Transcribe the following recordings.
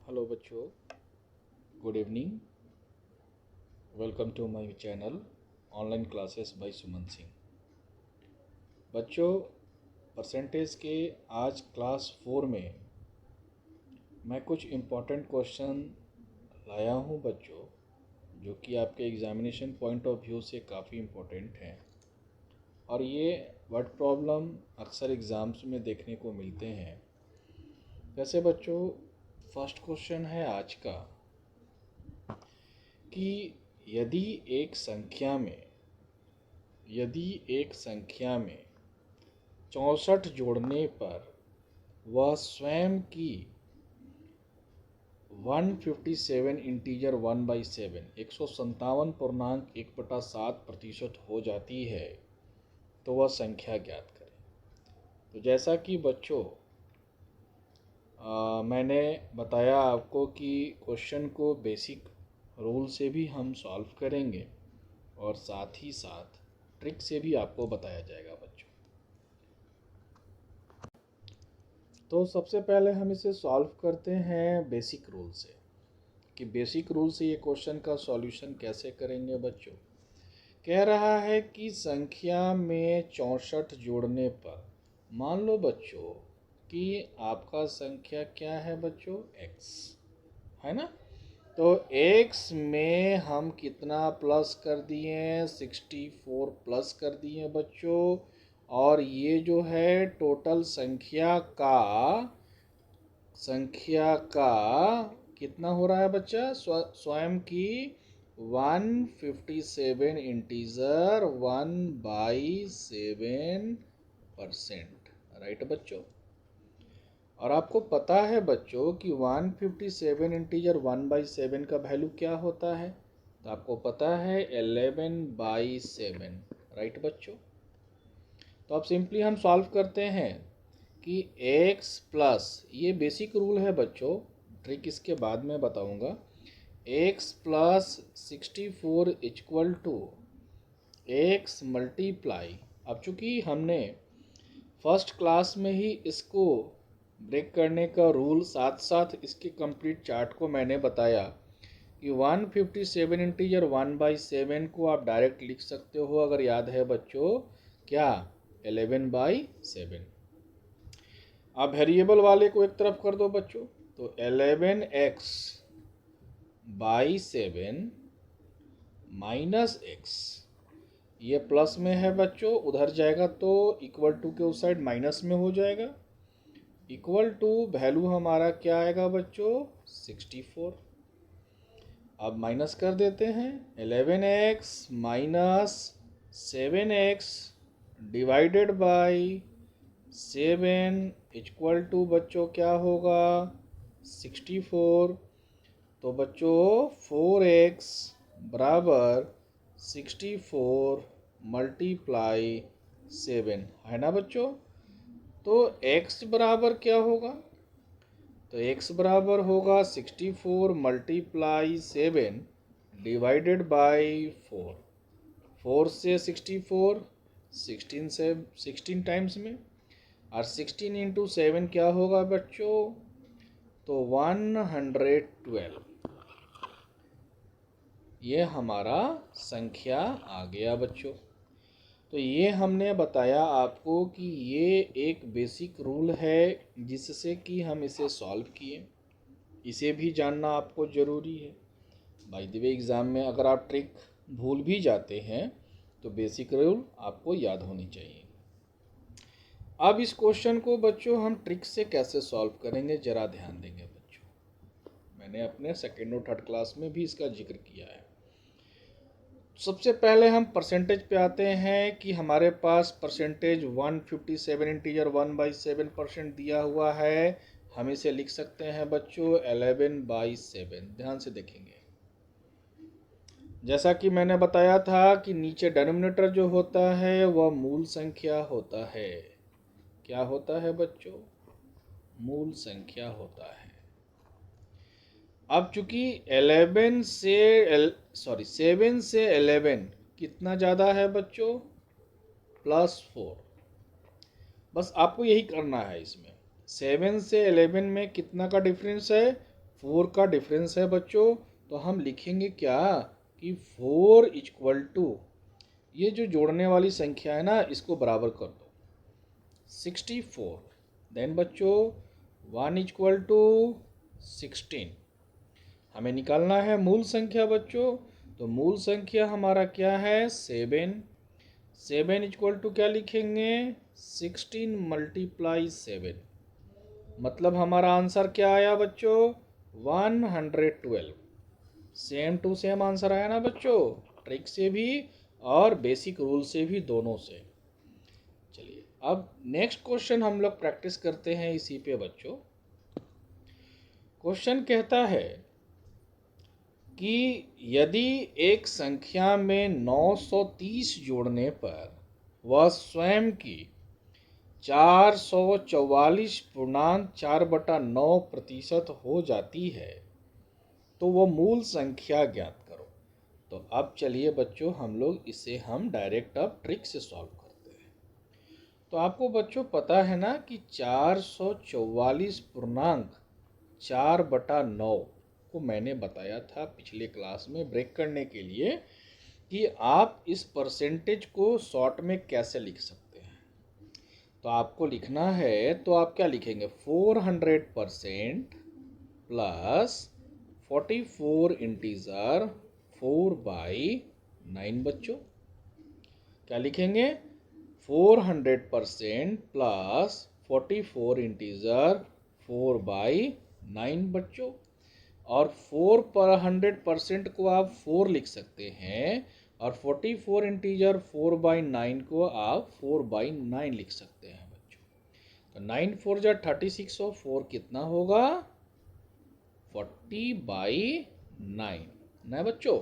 Hello बच्चों, good evening. Welcome to my channel online classes by Suman Singh. बच्चों, percentage के आज क्लास 4 में मैं कुछ इम्पोर्टेंट क्वेश्चन लाया हूं बच्चों, जो कि आपके एग्जामिनेशन पॉइंट ऑफ व्यू से काफ़ी इम्पोर्टेंट हैं। और ये वर्ड प्रॉब्लम अक्सर एग्ज़ाम्स में देखने को मिलते हैं। जैसे बच्चों, फर्स्ट क्वेश्चन है आज का कि यदि एक संख्या में यदि एक संख्या में 64 जोड़ने पर वह स्वयं की 157 इंटीजर 1/7 157.1/7% हो जाती है, तो वह संख्या ज्ञात करें। तो जैसा कि बच्चों मैंने बताया आपको कि क्वेश्चन को बेसिक रूल से भी हम सॉल्व करेंगे और साथ ही साथ ट्रिक से भी आपको बताया जाएगा बच्चों। तो सबसे पहले हम इसे सॉल्व करते हैं बेसिक रूल से, कि बेसिक रूल से ये क्वेश्चन का सॉल्यूशन कैसे करेंगे बच्चों। कह रहा है कि संख्या में 64 जोड़ने पर, मान लो बच्चों कि आपका संख्या क्या है बच्चों, x है ना। तो x में हम कितना प्लस कर दिए, 64 प्लस कर दिए बच्चों। और ये जो है टोटल संख्या का कितना हो रहा है बच्चा, स्वयं की 157 इंटीजर 1/7%, राइट बच्चों। और आपको पता है बच्चों कि 157 इंटीजर 1/7 का वैल्यू क्या होता है, तो आपको पता है 11/7, राइट बच्चों। तो अब सिंपली हम सॉल्व करते हैं कि x प्लस, ये बेसिक रूल है बच्चों, ट्रिक इसके बाद में बताऊंगा। x plus 64 equal to x multiply, अब चूंकि हमने फर्स्ट क्लास में ही इसको ब्रेक करने का रूल, साथ साथ इसके कंप्लीट चार्ट को मैंने बताया कि 157 इंटीजर 1/7 को आप डायरेक्ट लिख सकते हो, अगर याद है बच्चों, क्या, 11/7। आप वेरिएबल वाले को एक तरफ कर दो बच्चों, तो 11x/7 माइनस x, ये प्लस में है बच्चों, उधर जाएगा तो इक्वल टू के उस साइड माइनस में हो जाएगा। इक्वल टू वैल्यू हमारा क्या आएगा बच्चों, 64। अब माइनस कर देते हैं, 11x minus 7x divided by 7 equal to बच्चों क्या होगा, 64। तो बच्चों 4x बराबर 64 मल्टीप्लाई 7 है ना बच्चों। तो x बराबर क्या होगा, तो x बराबर होगा 64 मल्टीप्लाई 7 डिवाइडेड बाई 4। 4 से 64, 16 से 16 टाइम्स में, और 16 इंटू 7 क्या होगा बच्चों, तो 112। ये हमारा संख्या आ गया बच्चों। तो ये हमने बताया आपको कि ये एक बेसिक रूल है जिससे कि हम इसे सॉल्व किए, इसे भी जानना आपको ज़रूरी है। बाय द वे, एग्ज़ाम में अगर आप ट्रिक भूल भी जाते हैं तो बेसिक रूल आपको याद होनी चाहिए। अब इस क्वेश्चन को बच्चों हम ट्रिक से कैसे सॉल्व करेंगे, ज़रा ध्यान देंगे बच्चों। मैंने अपने सेकेंड और थर्ड क्लास में भी इसका जिक्र किया है। सबसे पहले हम परसेंटेज पे आते हैं कि हमारे पास परसेंटेज 157 इंटीजर 1/7% दिया हुआ है। हम इसे लिख सकते हैं बच्चों 11/7। ध्यान से देखेंगे, जैसा कि मैंने बताया था कि नीचे डिनोमिनेटर जो होता है वह मूल संख्या होता है। क्या होता है बच्चों, मूल संख्या होता है। अब चूंकि 7 से 11 कितना ज़्यादा है बच्चों, +4। बस आपको यही करना है इसमें। 7 से 11 में कितना का डिफरेंस है, 4 का डिफरेंस है बच्चों, तो हम लिखेंगे क्या कि 4 इक्वल टू, ये जो जोड़ने वाली संख्या है ना इसको बराबर कर दो 64। देन बच्चों 1 इक्वल टू 16। हमें निकालना है मूल संख्या बच्चों, तो मूल संख्या हमारा क्या है 7। 7 इक्वल टू क्या लिखेंगे 16 मल्टीप्लाई 7, मतलब हमारा आंसर क्या आया बच्चों 112। सेम टू सेम आंसर आया ना बच्चों, ट्रिक से भी और बेसिक रूल से भी, दोनों से। चलिए अब नेक्स्ट क्वेश्चन हम लोग प्रैक्टिस करते हैं इसी पे बच्चों। क्वेश्चन कहता है कि यदि एक संख्या में 930 जोड़ने पर वह स्वयं की 444.4/9% हो जाती है तो वो मूल संख्या ज्ञात करो। तो अब चलिए बच्चों हम लोग इसे हम डायरेक्ट अब ट्रिक से सॉल्व करते हैं। तो आपको बच्चों पता है ना कि 444.4/9 को मैंने बताया था पिछले क्लास में ब्रेक करने के लिए कि आप इस परसेंटेज को शॉर्ट में कैसे लिख सकते हैं। तो आपको लिखना है, तो आप क्या लिखेंगे 400% प्लस 44 इंटीजर 4/9 बच्चों। क्या लिखेंगे 400% प्लस 44 इंटीजर 4/9 बच्चों। और 400% को आप 4 लिख सकते हैं और 44 इंटीजर 4/9 को आप 4/9 लिख सकते हैं बच्चों। तो 9 4 जा 36 और 4 कितना होगा 40/9 ना बच्चों।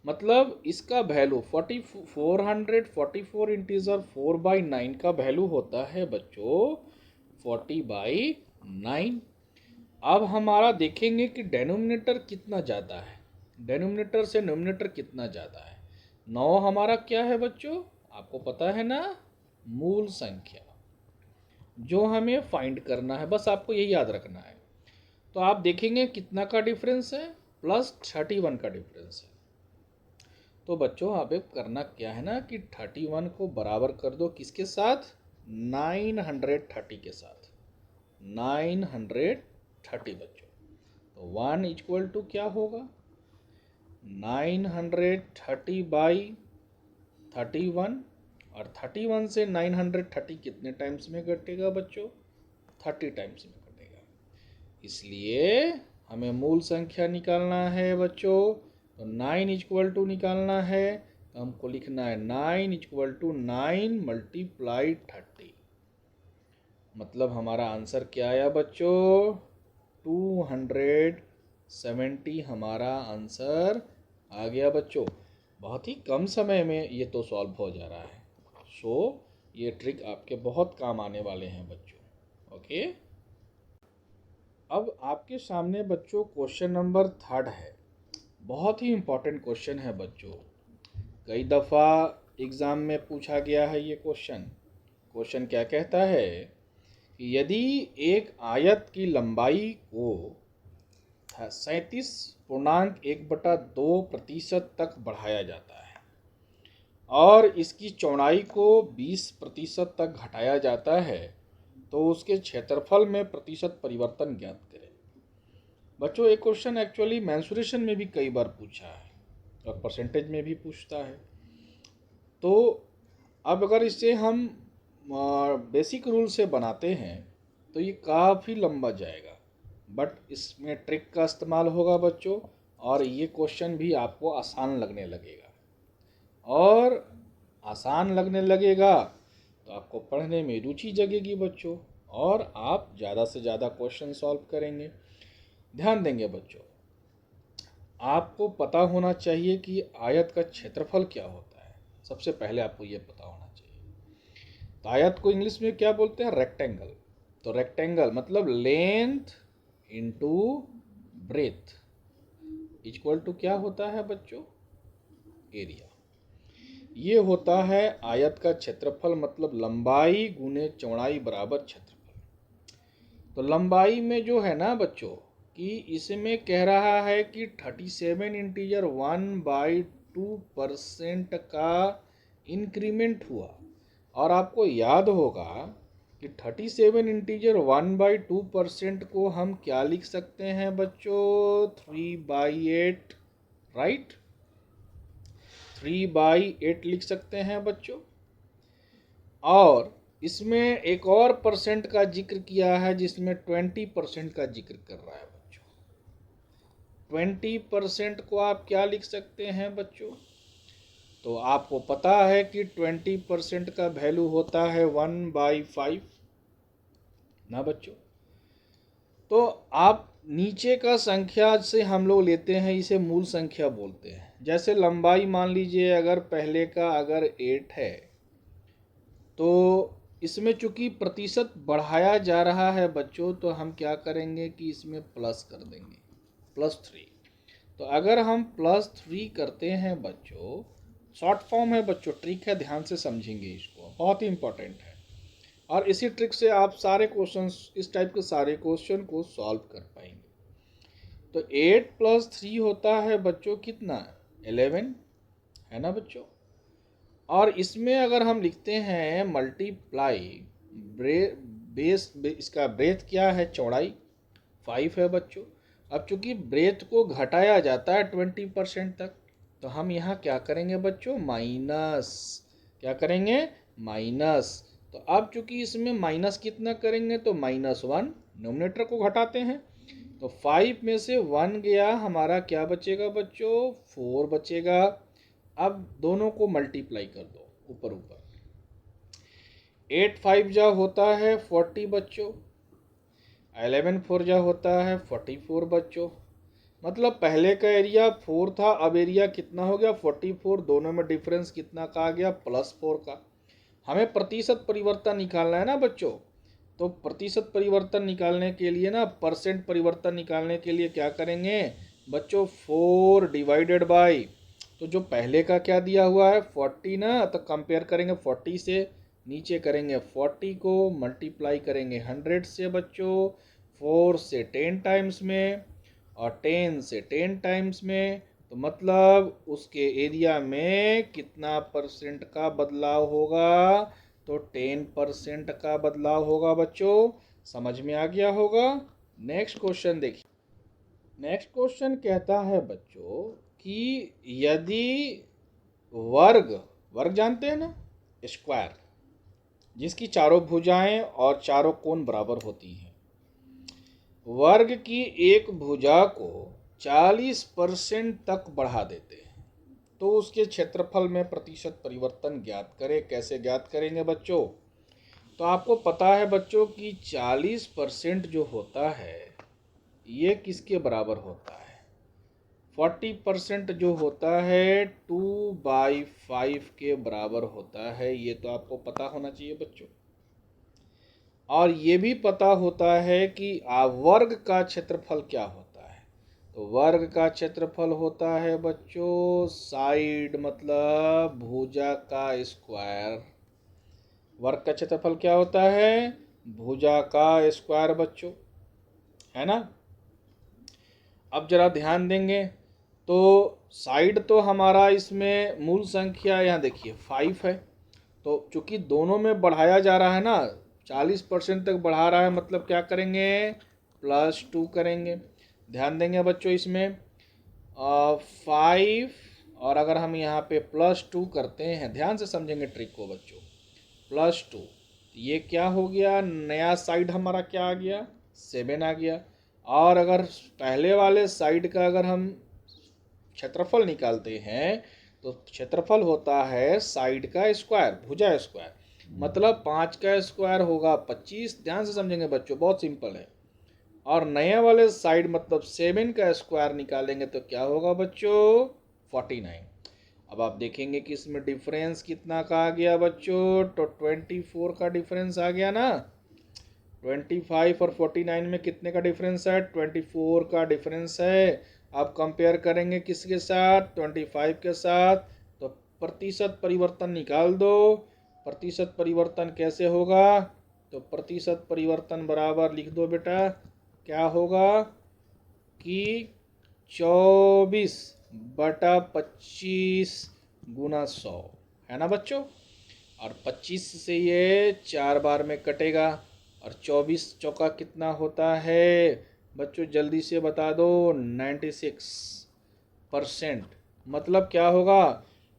मतलब इसका वैल्यू 444 इंटीजर 4/9 का वैल्यू होता है बच्चों 40/9। अब हमारा देखेंगे कि डेनोमिनेटर कितना ज़्यादा है, डेनोमिनेटर से नोमिनेटर कितना ज़्यादा है। 9 हमारा क्या है बच्चों, आपको पता है ना, मूल संख्या जो हमें फाइंड करना है, बस आपको यही याद रखना है। तो आप देखेंगे कितना का डिफरेंस है +31 का डिफरेंस है। तो बच्चों आप एक करना क्या है ना कि 31 को बराबर कर दो किसके साथ 930 के साथ, 930 बच्चों। तो 1 इक्वल टू क्या होगा 930/31, और 31 से 930 कितने टाइम्स में घटेगा बच्चों 30 टाइम्स में घटेगा। इसलिए हमें मूल संख्या निकालना है बच्चों, तो 9 इक्वल टू निकालना है, तो हमको लिखना है 9 इक्वल टू 9 मल्टीप्लाई 30। मतलब हमारा आंसर क्या आया बच्चों 270 हमारा आंसर आ गया बच्चों। बहुत ही कम समय में ये तो सॉल्व हो जा रहा है। सो ये ट्रिक आपके बहुत काम आने वाले हैं बच्चों। ओके, अब आपके सामने बच्चों क्वेश्चन नंबर 3 है। बहुत ही इम्पोर्टेंट क्वेश्चन है बच्चों, कई दफ़ा एग्ज़ाम में पूछा गया है ये क्वेश्चन। क्वेश्चन क्या कहता है कि यदि एक आयत की लंबाई को 37.1/2% तक बढ़ाया जाता है और इसकी चौड़ाई को 20% तक घटाया जाता है, तो उसके क्षेत्रफल में प्रतिशत परिवर्तन ज्ञात करें। बच्चों एक क्वेश्चन एक्चुअली मेंसुरेशन में भी कई बार पूछा है और परसेंटेज में भी पूछता है। तो अब अगर इसे हम बेसिक रूल से बनाते हैं तो ये काफ़ी लंबा जाएगा, बट इसमें ट्रिक का इस्तेमाल होगा बच्चों, और ये क्वेश्चन भी आपको आसान लगने लगेगा। और आसान लगने लगेगा तो आपको पढ़ने में रुचि जगेगी बच्चों, और आप ज़्यादा से ज़्यादा क्वेश्चन सॉल्व करेंगे। ध्यान देंगे बच्चों, आपको पता होना चाहिए कि आयत का क्षेत्रफल क्या होता है। सबसे पहले आपको ये पता होना चाहिए। तो आयत को इंग्लिश में क्या बोलते हैं रेक्टेंगल। तो रेक्टेंगल मतलब length into breadth equal to क्या होता है बच्चों एरिया। ये होता है आयत का क्षेत्रफल, मतलब लंबाई गुने चौड़ाई बराबर क्षेत्रफल। तो लंबाई में जो है ना बच्चों कि इसमें कह रहा है कि 37 इंटीजर 1/2% का इंक्रीमेंट हुआ। और आपको याद होगा कि 37 इंटीजर 1/2% को हम क्या लिख सकते हैं बच्चों? 3/8, राइट? 3/8 लिख सकते हैं बच्चों। और इसमें एक और परसेंट का जिक्र किया है जिसमें 20% का जिक्र कर रहा है बच्चों। 20% को आप क्या लिख सकते हैं बच्चों? तो आपको पता है कि 20% का वैल्यू होता है 1/5 ना बच्चों। तो आप नीचे का संख्या से हम लोग लेते हैं, इसे मूल संख्या बोलते हैं। जैसे लंबाई मान लीजिए अगर पहले का अगर 8 है तो इसमें चूंकि प्रतिशत बढ़ाया जा रहा है बच्चों, तो हम क्या करेंगे कि इसमें प्लस कर देंगे, +3। तो अगर हम +3 करते हैं बच्चों, शॉर्ट फॉर्म है बच्चों, ट्रिक है, ध्यान से समझेंगे इसको, बहुत ही इंपॉर्टेंट है। और इसी ट्रिक से आप सारे क्वेश्चन, इस टाइप के सारे क्वेश्चन को सॉल्व कर पाएंगे। तो 8 + 3 होता है बच्चों कितना? 11 है ना बच्चों। और इसमें अगर हम लिखते हैं मल्टीप्लाई बेस, इसका ब्रेथ क्या है? चौड़ाई 5 है बच्चों। अब चूंकि ब्रेथ को घटाया जाता है 20% तक, तो हम यहाँ क्या करेंगे बच्चों? माइनस। क्या करेंगे? माइनस। तो अब चूंकि इसमें माइनस कितना करेंगे? तो -1, नोमिनेटर को घटाते हैं। तो 5 में से 1 गया, हमारा क्या बचेगा बच्चों? 4 बचेगा। अब दोनों को मल्टीप्लाई कर दो ऊपर ऊपर। 8 5 जा होता है 40 बच्चों। 11 4 जा होता है 44 बच्चों। मतलब पहले का एरिया 4 था, अब एरिया कितना हो गया? 44। दोनों में डिफरेंस कितना का आ गया? +4 का। हमें प्रतिशत परिवर्तन निकालना है ना बच्चों। तो प्रतिशत परिवर्तन निकालने के लिए ना, परसेंट परिवर्तन निकालने के लिए क्या करेंगे बच्चों? 4 डिवाइडेड बाय, तो जो पहले का क्या दिया हुआ है 40 ना, तो कंपेयर करेंगे 40 से, नीचे करेंगे 40 को मल्टीप्लाई करेंगे 100 से बच्चों, 4 से 10 टाइम्स में और 10 से 10 टाइम्स में। तो मतलब उसके एरिया में कितना परसेंट का बदलाव होगा? तो 10% का बदलाव होगा बच्चों। समझ में आ गया होगा। नेक्स्ट क्वेश्चन देखिए। नेक्स्ट क्वेश्चन कहता है बच्चों कि यदि वर्ग, वर्ग जानते हैं ना, स्क्वायर, जिसकी चारों भुजाएं और चारों कोण बराबर होती हैं, वर्ग की एक भुजा को 40% तक बढ़ा देते हैं, तो उसके क्षेत्रफल में प्रतिशत परिवर्तन ज्ञात करें। कैसे ज्ञात करेंगे बच्चों? तो आपको पता है बच्चों कि 40% जो होता है ये किसके बराबर होता है? 40% जो होता है 2/5 के बराबर होता है। ये तो आपको पता होना चाहिए बच्चों। और ये भी पता होता है कि वर्ग का क्षेत्रफल क्या होता है। तो वर्ग का क्षेत्रफल होता है बच्चों साइड, मतलब भुजा का स्क्वायर। वर्ग का क्षेत्रफल क्या होता है? भुजा का स्क्वायर बच्चों, है ना। अब जरा ध्यान देंगे तो साइड तो हमारा इसमें मूल संख्या यहाँ देखिए 5 है। तो चूंकि दोनों में बढ़ाया जा रहा है ना, 40% तक बढ़ा रहा है, मतलब क्या करेंगे? +2 करेंगे। ध्यान देंगे बच्चों इसमें 5, और अगर हम यहाँ पे +2 करते हैं, ध्यान से समझेंगे ट्रिक को बच्चों, +2, ये क्या हो गया? नया साइड हमारा क्या आ गया? 7 आ गया। और अगर पहले वाले साइड का अगर हम क्षेत्रफल निकालते हैं, तो क्षेत्रफल होता है साइड का स्क्वायर, भुजा स्क्वायर, मतलब 5 का स्क्वायर होगा 25। ध्यान से समझेंगे बच्चों, बहुत सिंपल है। और नए वाले साइड मतलब 7 का स्क्वायर निकालेंगे तो क्या होगा बच्चों? 49। अब आप देखेंगे कि इसमें डिफरेंस कितना का आ गया बच्चों? तो 24 का डिफरेंस आ गया ना। 25 और 49 में कितने का डिफरेंस है? 24 का डिफरेंस है। आप कंपेयर करेंगे किसके साथ? 25 के साथ। तो प्रतिशत परिवर्तन निकाल दो। प्रतिशत परिवर्तन कैसे होगा? तो प्रतिशत परिवर्तन बराबर लिख दो बेटा, क्या होगा? कि 24/25 गुना 100 है ना बच्चों। और 25 से ये 4 बार में कटेगा और 24 चौका कितना होता है बच्चों, जल्दी से बता दो। 96%। मतलब क्या होगा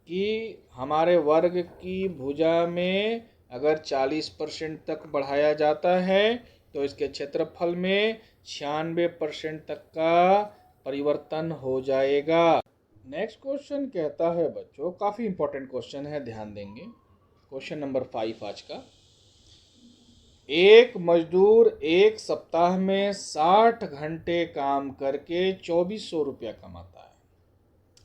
कि हमारे वर्ग की भुजा में अगर 40% तक बढ़ाया जाता है तो इसके क्षेत्रफल में 96% तक का परिवर्तन हो जाएगा। नेक्स्ट क्वेश्चन कहता है बच्चों, काफ़ी इंपॉर्टेंट क्वेश्चन है, ध्यान देंगे। क्वेश्चन नंबर 5 आज का। एक मजदूर एक सप्ताह में 60 घंटे काम करके 2400 रुपया कमाता है।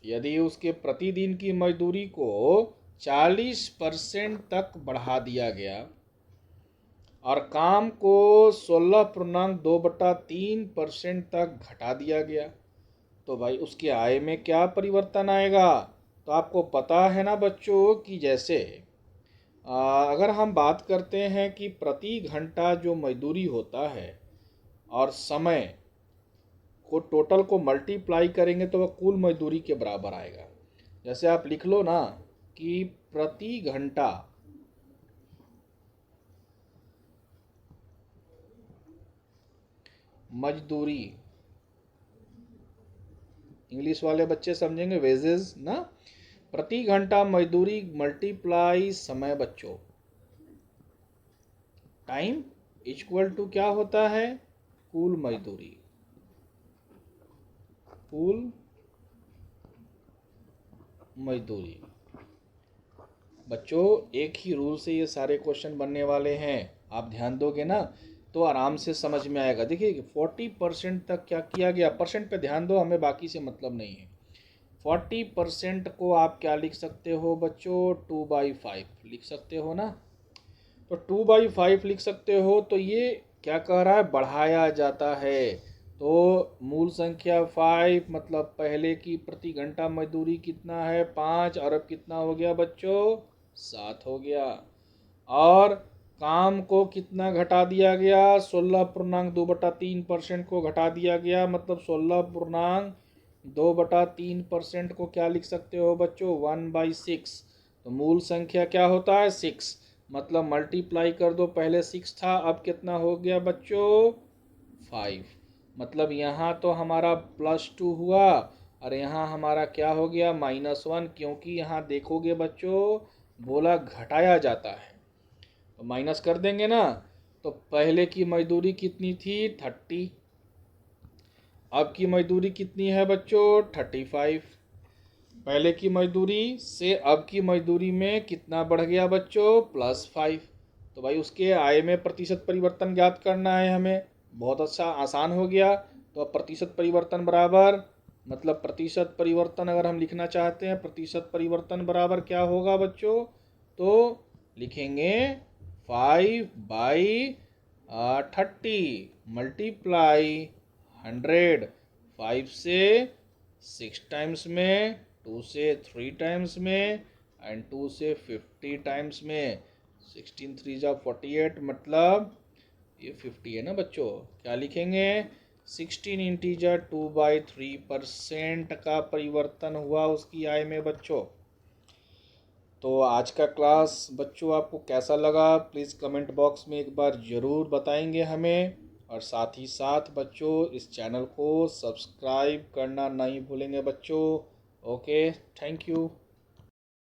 यदि उसके प्रतिदिन की मजदूरी को 40% तक बढ़ा दिया गया और काम को 16.2/3% तक घटा दिया गया तो भाई उसकी आय में क्या परिवर्तन आएगा। तो आपको पता है ना बच्चों कि जैसे अगर हम बात करते हैं कि प्रति घंटा जो मजदूरी होता है और समय को टोटल को मल्टीप्लाई करेंगे तो वह कुल मजदूरी के बराबर आएगा। जैसे आप लिख लो ना कि प्रति घंटा मजदूरी, इंग्लिश वाले बच्चे समझेंगे वेजेस ना, प्रति घंटा मजदूरी मल्टीप्लाई समय बच्चों टाइम इक्वल टू क्या होता है, कुल मजदूरी। कुल मजदूरी बच्चों एक ही रूल से ये सारे क्वेश्चन बनने वाले हैं, आप ध्यान दोगे ना तो आराम से समझ में आएगा। देखिए 40% तक क्या किया गया, परसेंट पे ध्यान दो, हमें बाकी से मतलब नहीं है। 40% को आप क्या लिख सकते हो बच्चों, 2/5 लिख सकते हो ना। तो 2/5 लिख सकते हो तो ये क्या कह रहा है, बढ़ाया जाता है। तो मूल संख्या 5 मतलब पहले की प्रति घंटा मजदूरी कितना है 5 और अब कितना हो गया बच्चों 7 हो गया। और काम को कितना घटा दिया गया, 16.2/3% को घटा दिया गया, मतलब 16.2/3% को क्या लिख सकते हो बच्चों 1/6। तो मूल संख्या क्या होता है 6, मतलब मल्टीप्लाई कर दो, पहले 6 था अब कितना हो गया बच्चों 5। मतलब यहाँ तो हमारा +2 हुआ और यहाँ हमारा क्या हो गया -1, क्योंकि यहाँ देखोगे बच्चों बोला घटाया जाता है तो माइनस कर देंगे ना। तो पहले की मजदूरी कितनी थी 30, अब की मजदूरी कितनी है बच्चों 35। पहले की मजदूरी से अब की मजदूरी में कितना बढ़ गया बच्चों +5। तो भाई उसके आय में प्रतिशत परिवर्तन ज्ञात करना है हमें, बहुत अच्छा आसान हो गया। तो अब प्रतिशत परिवर्तन बराबर, मतलब प्रतिशत परिवर्तन अगर हम लिखना चाहते हैं प्रतिशत परिवर्तन बराबर क्या होगा बच्चों, तो लिखेंगे 5/30 मल्टीप्लाई 100। 5 से 6 टाइम्स में, 2 से 3 टाइम्स में एंड 2 से 50 टाइम्स में। 16 3 जा 48, मतलब ये 50 है ना बच्चों। क्या लिखेंगे 16 इंटीजर 2/3% का परिवर्तन हुआ उसकी आय में बच्चों। तो आज का क्लास बच्चों आपको कैसा लगा प्लीज़ कमेंट बॉक्स में एक बार ज़रूर बताएंगे हमें। और साथ ही साथ बच्चों इस चैनल को सब्सक्राइब करना नहीं भूलेंगे बच्चों। Okay, thank you.